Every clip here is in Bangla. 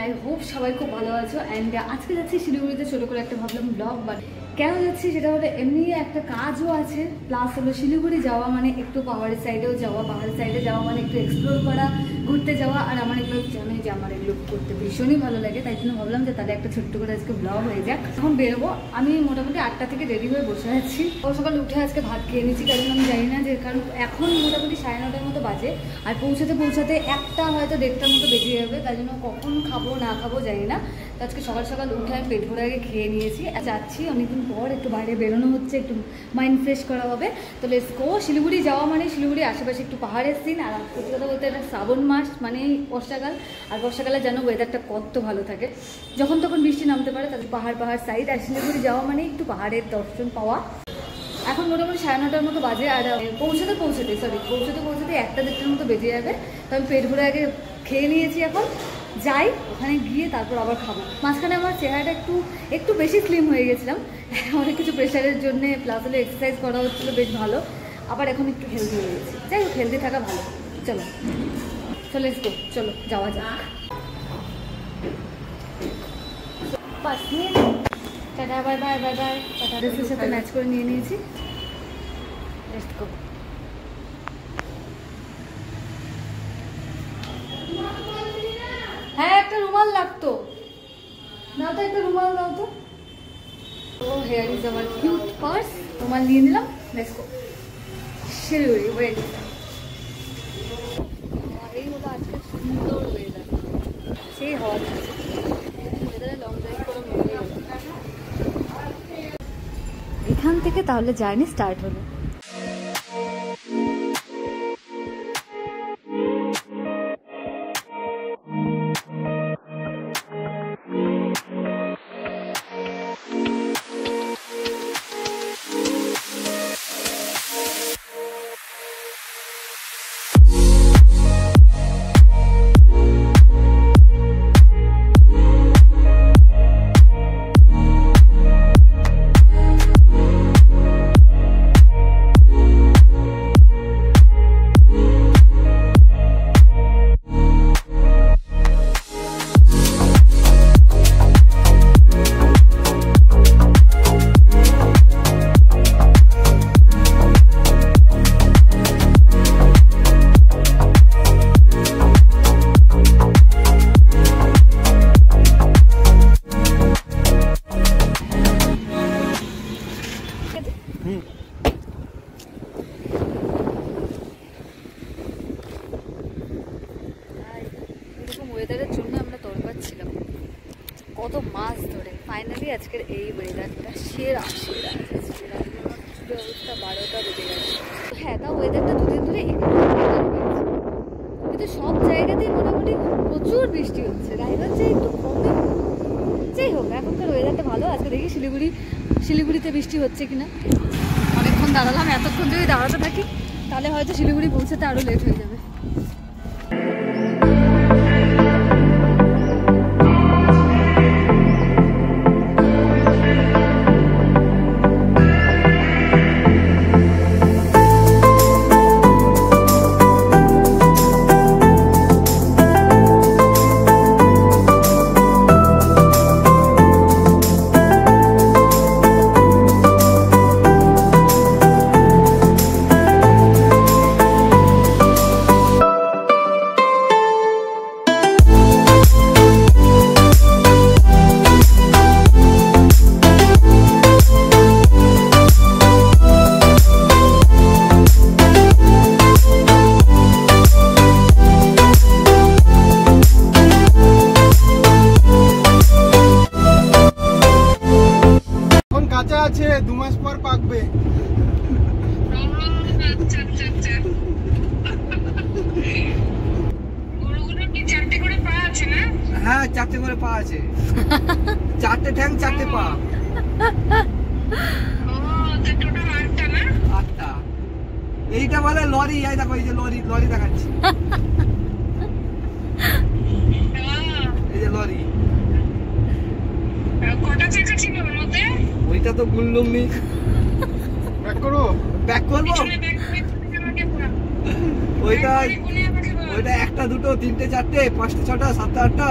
আই হোপ সবাই খুব ভালো আছো। অ্যান্ড আজকে যাচ্ছি শিলিগুড়িতে, ছোটো করে একটা ভাবলাম ব্লগ। বাট কেন যাচ্ছি সেটা হলো এমনি একটা কাজও আছে, প্লাস হলো শিলিগুড়ি যাওয়া মানে একটু পাহাড়ের সাইডেও যাওয়া, পাহাড়ের সাইডে যাওয়া মানে একটু এক্সপ্লোর করা, ঘুরতে যাওয়া। আর আমার এগুলো জানি যে আমার এগুলো করতে ভীষণই ভালো লাগে, তাই জন্য ভাবলাম যে তাহলে একটা ছোট্ট করে আজকে ব্লগ হয়ে যাক। এখন বেরোবো, আমি মোটামুটি 8টা থেকে রেডি হয়ে বসে আছি। সকালে উঠে আজকে ভাত খেয়ে নিচ্ছি, কারণ আমি জানি না যে কারণ এখন মোটামুটি 9:30টার মতো বাজে, আর পৌঁছাতে 1টা হয়তো 1:30টার মতো বেজে যাবে, তাই জন্য কখন খাবো না খাবো জানি না। তো আজকে সকাল সকাল উঠে আমি পেট ভরে আগে খেয়ে নিয়েছি। যাচ্ছি অনেকদিন পর, একটু বাইরে বেরোনো হচ্ছে, একটু মাইন্ড ফ্রেশ করা হবে। তো লেটস গো। শিলিগুড়ি যাওয়া মানে শিলিগুড়ি আশেপাশে একটু পাহাড়ের সিন, আর সত্যি কথা বলতে এটা শ্রাবণ মাস মানে বর্ষাকাল, আর বর্ষাকালে যেন ওয়েদারটা কত ভালো থাকে, যখন তখন বৃষ্টি নামতে পারে, তাদের পাহাড় সাইড। আর শিলিগুড়ি যাওয়া মানে একটু পাহাড়ের দর্শন পাওয়া। এখন মোটামুটি 9:30টার মতো বাজে, আর পৌঁছাতে 1টা-1:30টার মতো বেজে যাবে। তো আমি পেট ভরে আগে খেয়ে নিয়েছি, এখন যাই ওখানে গিয়ে তারপর আবার খাবো। মাঝখানে আমার চেহারাটা একটু বেশি স্লিম হয়ে গেছিলাম, অনেক কিছু প্রেশারের জন্য, প্লাস হলে এক্সারসাইজ করা হচ্ছিলো বেশ ভালো। আবার এখন একটু হেলদি হয়ে গেছি, যাই হোক হেলদি থাকা ভালো। চলো লেটস গো, চলো যাওয়া যাক। বাস নিয়ে tata, bye bye bye bye. Tata ড্রেসের সাথে ম্যাচ করে নিয়ে নিয়েছি, লেটস গো। হ্যাঁ একটা রুমাল লাগতো, নাও তো একটা রুমাল দাও তো। Oh here is our cute purse, রুমাল নিয়ে নিলাম, লেটস গো। শিলিগুড়ি ওয়েট। এই হলো আজকে সুন্দর ওয়েদার, সেই হওয়া যাচ্ছে ওয়েদারে লং ড্রাইভ করে মনে হলো। এখান থেকে তাহলে জার্নি স্টার্ট হলো। ওয়েদারের জন্য আমরা তরপাচ্ছিলাম কত মাস ধরে, ফাইনালি আজকের এই ওয়েদারটা সেরা সেরা সেরা। অবস্থা 12টা বেজে গেছে। হ্যাঁ তা ওয়েদারটা দুদিন ধরে কিন্তু সব জায়গাতেই মোটামুটি প্রচুর বৃষ্টি হচ্ছে, রায়গঞ্জ যে একটু কমে। যাই হোক এখনকার ওয়েদারটা ভালো। আজকে দেখি শিলিগুড়িতে বৃষ্টি হচ্ছে কিনা। অনেকক্ষণ দাঁড়ালাম, এতক্ষণ যদি দাঁড়াতে থাকি তাহলে হয়তো শিলিগুড়ি পৌঁছাতে আরও লেট হয়ে যাবে। আছে 2 মাস পর পাকবে। হ্যাঁ 4টে করে পা আছে, 4টে ঠ্যাং 4টে পা। আটটা। এইটা বলে লরি, এই দেখো এই যে লরি দেখাচ্ছি, এই যে লরি। কটা চাকা ছিল ওর মধ্যে? ওইটা তো গুনলুম নি। ব্যাক করবো ওইটা 1টা 2টো 3টে 4টে 5টে 6টা 7টা 8টা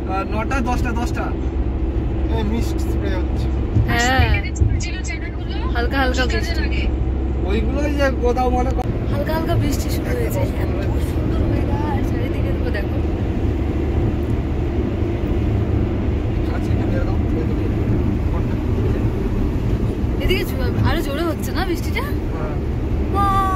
9টা 10টা মিস্ট স্প্রে হচ্ছে। হ্যাঁ হালকা হালকা বৃষ্টি, ওইগুলোই যে কোথাও মনে কর হালকা হালকা বৃষ্টি শুরু হয়েছে। এত সুন্দর ওয়েদার, চারিদিকে দেখো দেখো। এদিকে আরো জোরে হচ্ছে না বৃষ্টিটা? Wow!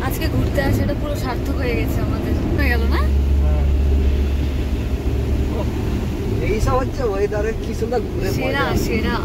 আজকে ঘুরতে আসাটা পুরো সার্থক হয়ে গেছে আমাদের, হয়ে গেল না? এইসব হচ্ছে ওয়েদারে কি সুন্দর ঘুরে সেরা সেরা।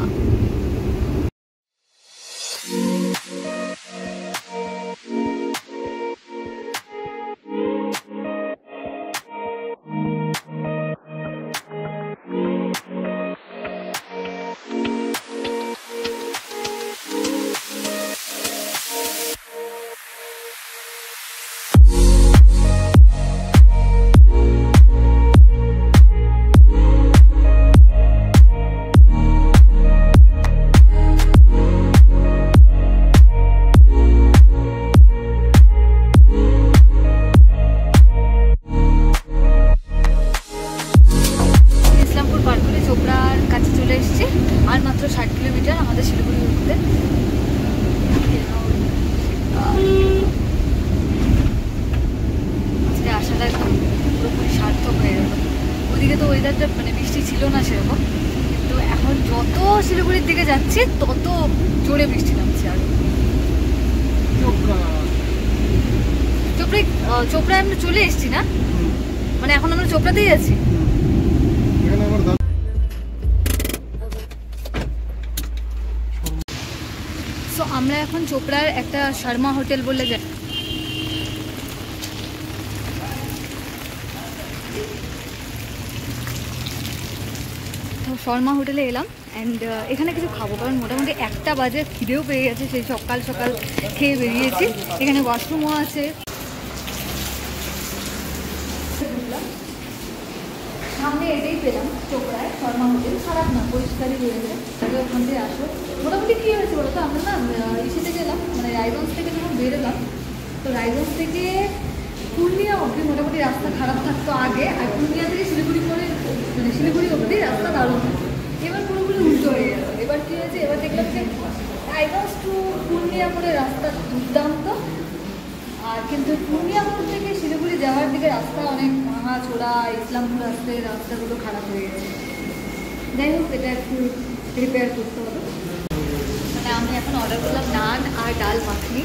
আর মাত্র 60 কিলোমিটার আমাদের শিলিগুড়ি উঠতে। আজকে আসাটা একদম পুরোপুরি সার্থক হয়ে গেল। ওদিকে তো ওয়েদারটা মানে বৃষ্টি ছিল না সেরকম, কিন্তু এখন যত শিলিগুড়ির দিকে যাচ্ছি তত জোরে বৃষ্টি নামছে। আর চোপড়ায় আমরা চলে এসেছি না, মানে এখন আমরা চোপড়াতেই আছি। তো আমরা এখন চোপড়ার একটা শর্মা হোটেল বলে যাই। তো শর্মা হোটেলে এলাম অ্যান্ড এখানে কিছু খাবো, কারণ মোটামুটি 1টা বাজে, খিদেও পেয়ে গেছে, সেই সকাল সকাল খেয়ে বেরিয়েছি। এখানে ওয়াশরুমও আছে। সামনে এটাই পেলাম চোপড়ায় শর্মা হোটেল, খারাপ না, পরিষ্কারই রয়েছে। তাহলে ওখান থেকে আসো। মোটামুটি কী হয়েছে বলতো, আমরা না ইসেতে গেলাম, মানে রায়গঞ্জ থেকে যখন বেরোলাম, তো রায়গঞ্জ থেকে পূর্ণিয়া অবধি মোটামুটি রাস্তা খারাপ থাকতো আগে, আর পূর্ণিয়া থেকে শিলিগুড়ি করে মানে শিলিগুড়ি অবধি রাস্তা দারুণ। এবার পুরোপুরি উল্টো হয়ে গেল। এবার কী হয়েছে, এবার দেখলাম যে রায়গঞ্জ টু পূর্ণিয়া করে রাস্তা দুর্দান্ত, আর কিন্তু পূর্ণিয়া থেকে শিলিগুড়ি যাওয়ার দিকে রাস্তা অনেক ভাঙাচোরা, ইসলামপুর আসতে রাস্তাগুলো খারাপ হয়ে গেছে। যাই হোক, এটা একটু রিপেয়ার করতে হবে। মানে আমি এখন অর্ডার করলাম নান আর ডাল মাখনি।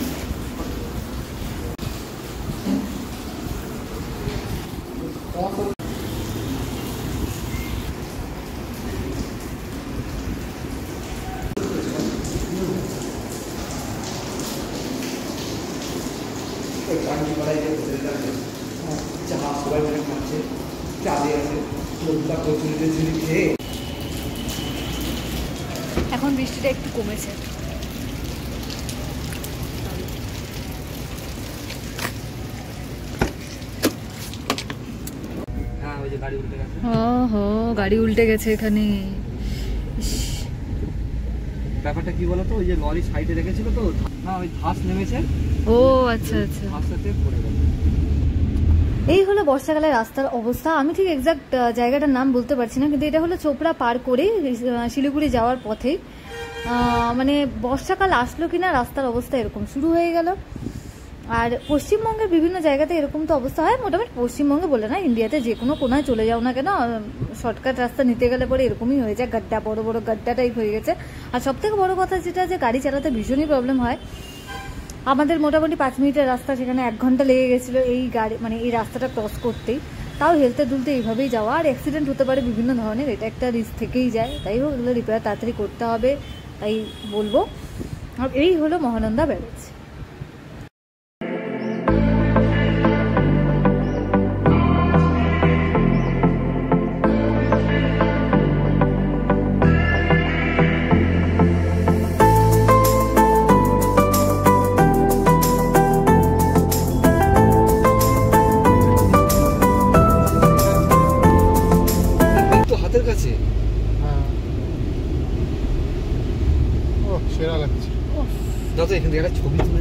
এখন বৃষ্টিটা একটু কমেছে। গাড়ি উল্টে গেছে এখানে। ব্যাপারটা কি বলতো, ওই যে লরি সাইডে রেখেছিল তো, না ওই ঘাস নেমেছে। ও আচ্ছা আচ্ছা, ঘাসটাতে পড়ে গেল। এই হলো বর্ষাকালের রাস্তার অবস্থা। আমি ঠিক এক্সাক্ট জায়গাটার নাম বলতে পারছি না, কিন্তু এটা হলো চোপড়া পার করে শিলিগুড়ি যাওয়ার পথে। মানে বর্ষাকাল আসলো কিনা রাস্তার অবস্থা এরকম শুরু হয়ে গেল। আর পশ্চিমবঙ্গের বিভিন্ন জায়গাতে এরকম তো অবস্থা হয়, মোটামুটি পশ্চিমবঙ্গে বলে না, ইন্ডিয়াতে যে কোনো কোনায় চলে যাও না কেন, শর্টকাট রাস্তা নিতে গেলে পরে এরকমই হয়ে যায়, গাড্ডা, বড় বড় গাড্ডা টাইপ হয়ে গেছে। আর সবথেকে বড় কথা যেটা, যে গাড়ি চালাতে ভীষণই প্রবলেম হয়। আমাদের মোটামুটি 5 মিনিটের রাস্তা, সেখানে 1 ঘন্টা লেগে গেছিলো এই গাড়ি মানে এই রাস্তাটা ক্রস করতেই। তাও হেলতে দুলতে এইভাবেই যাওয়া, আর অ্যাক্সিডেন্ট হতে পারে বিভিন্ন ধরনের, এটা একটা রিস্ক থেকেই যায়। তাই হোক, এগুলো রিপেয়ার তাড়াতাড়ি করতে হবে, তাই বলবো। আর এই হলো মহানন্দা ব্যারেজ। যত এখান থেকে একটা ছবি তুলে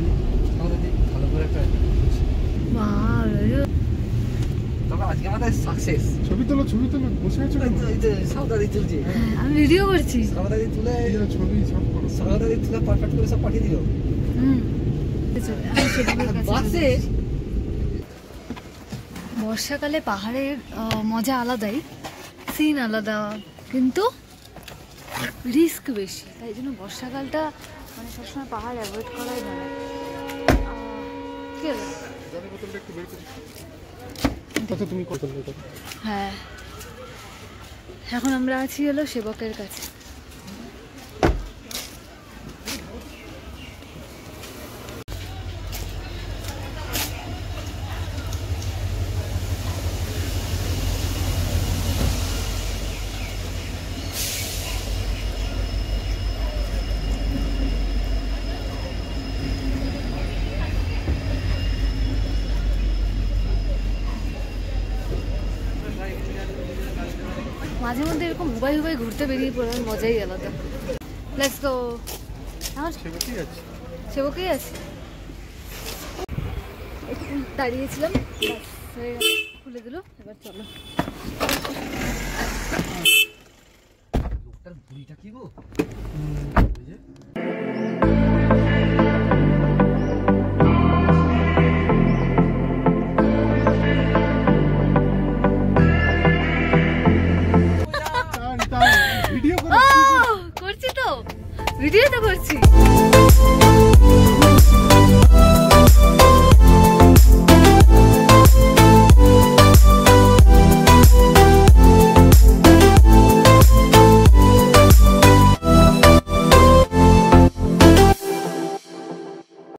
আজকে আমাদের সাকসেস। ছবি তোলো বসে আছো কেন? এই যে সাউদাদি তুলছি, আমি ভিডিও করছি। সাউদাদি তুলে ছবি সব করো। সাউদাদি তুলে পারফেক্ট করে সব পাঠিয়ে দিও। বাসে বর্ষাকালে পাহাড়ের মজা আলাদাই, সিন আলাদা, কিন্তু রিস্ক বেশি, তাই জন্য বর্ষাকালটা মানে সবসময় পাহাড় অ্যাভয়েড করাই ভালো। কি হলো? জলের বোতলটা একটু বের করো। কত তুমি কত নেবে? হ্যাঁ, এখন আমরা আছি হলো সেবকের কাছে। মাঝে মধ্যে এরকম উবাই ঘুরতে বেরিয়ে পড়ার মজাই আলাদা। Let's go. আমার সেবকই আছে। সেবকেই আছে। একটু দাঁড়িয়েছিলাম, ব্যাস হয়ে গেল, খুলে দিল। এবার চলো। লোকটার বুড়িটা কি গো? ভিডিও করো। করছি তো, ভিডিও তো করছি।